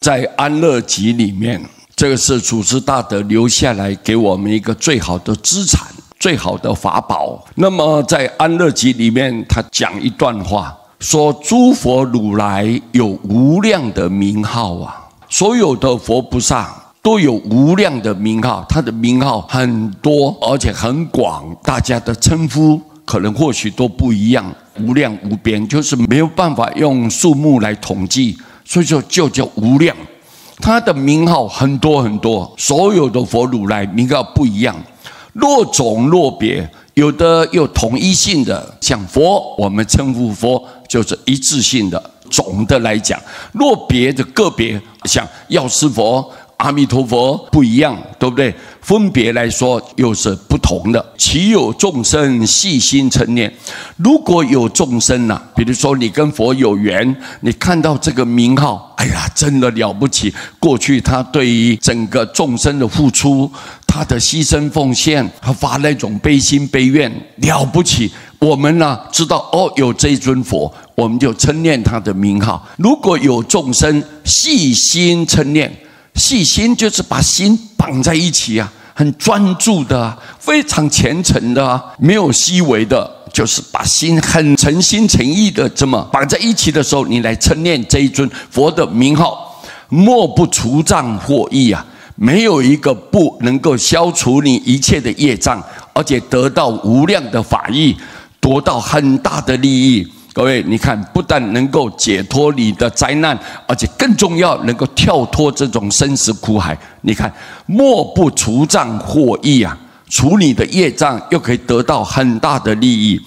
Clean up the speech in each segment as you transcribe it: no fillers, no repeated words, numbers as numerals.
在安乐集里面，这个是祖师大德留下来给我们一个最好的资产、最好的法宝。那么在安乐集里面，他讲一段话，说诸佛如来有无量的名号啊，所有的佛菩萨都有无量的名号，他的名号很多，而且很广，大家的称呼可能或许都不一样，无量无边，就是没有办法用数目来统计，所以说就叫无量。他的名号很多很多，所有的佛如来名号不一样，若种若别，有的又统一性的，像佛，我们称呼佛就是一致性的，总的来讲；若别的个别，像药师佛、阿弥陀佛不一样，对不对？分别来说又是不同的。其有众生细心称念，如果有众生啊，比如说你跟佛有缘，你看到这个名号，哎呀，真的了不起！过去他对于整个众生的付出，他的牺牲奉献，他发那种悲心悲愿，了不起。我们呢知道哦，有这一尊佛，我们就称念他的名号。如果有众生细心称念，细心就是把心绑在一起啊，很专注的啊，非常虔诚的啊，没有细微的，就是把心很诚心诚意的这么绑在一起的时候，你来称念这一尊佛的名号，莫不除障获益啊！没有一个不能够消除你一切的业障，而且得到无量的法益，夺到很大的利益。各位，你看，不但能够解脱你的灾难，而且更重要，能够跳脱这种生死苦海。你看，莫不除障获益啊！除你的业障，又可以得到很大的利益。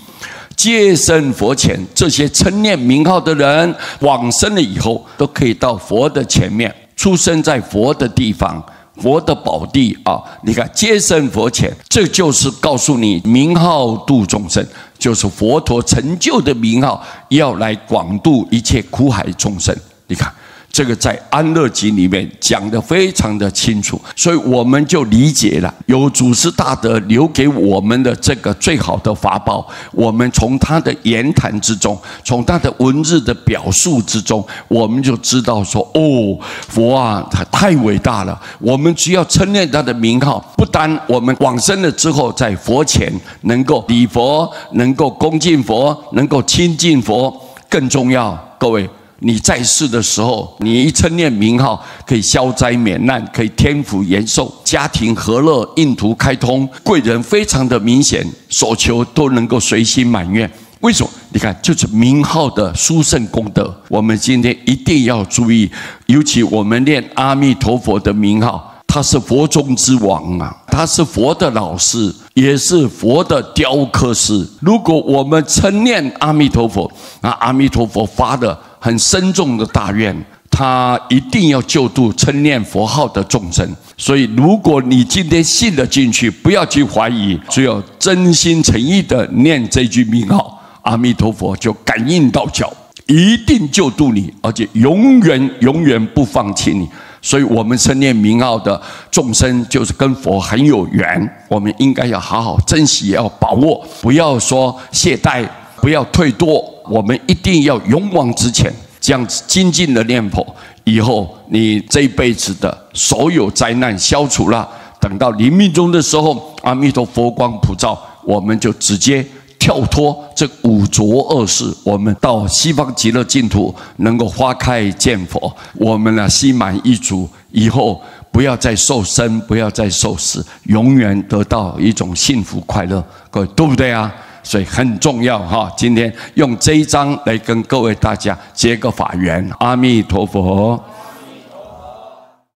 皆生佛前，这些称念名号的人，往生了以后，都可以到佛的前面，出生在佛的地方。佛的宝地啊！你看，皆生佛前，这就是告诉你，名号度众生，就是佛陀成就的名号，要来广度一切苦海众生。你看，这个在安乐集里面讲得非常的清楚，所以我们就理解了，有祖师大德留给我们的这个最好的法宝，我们从他的言谈之中，从他的文字的表述之中，我们就知道说，哦，佛啊，他太伟大了。我们只要称念他的名号，不单我们往生了之后，在佛前能够礼佛，能够恭敬佛，能够亲近佛，更重要，各位，你在世的时候，你一称念名号，可以消灾免难，可以天福延寿，家庭和乐，印途开通，贵人非常的明显，所求都能够随心满愿。为什么？你看，就是名号的殊胜功德，我们今天一定要注意，尤其我们念阿弥陀佛的名号，他是佛中之王啊，他是佛的老师，也是佛的雕刻师。如果我们称念阿弥陀佛，那阿弥陀佛发的很深重的大愿，他一定要救度称念佛号的众生。所以如果你今天信了进去，不要去怀疑，只有真心诚意的念这句名号，阿弥陀佛就感应到脚，一定救度你，而且永远永远不放弃你。所以我们称念名号的众生，就是跟佛很有缘，我们应该要好好珍惜，要把握，不要说懈怠，不要退堕，我们一定要勇往直前，这样子精进的念佛，以后你这一辈子的所有灾难消除了，等到临命终的时候，阿弥陀佛光普照，我们就直接跳脱这五浊恶世，我们到西方极乐净土，能够花开见佛，我们呢心满意足，以后不要再受生，不要再受死，永远得到一种幸福快乐，各位对不对啊？所以很重要哈！今天用这一章来跟各位大家结个法缘，阿弥陀佛。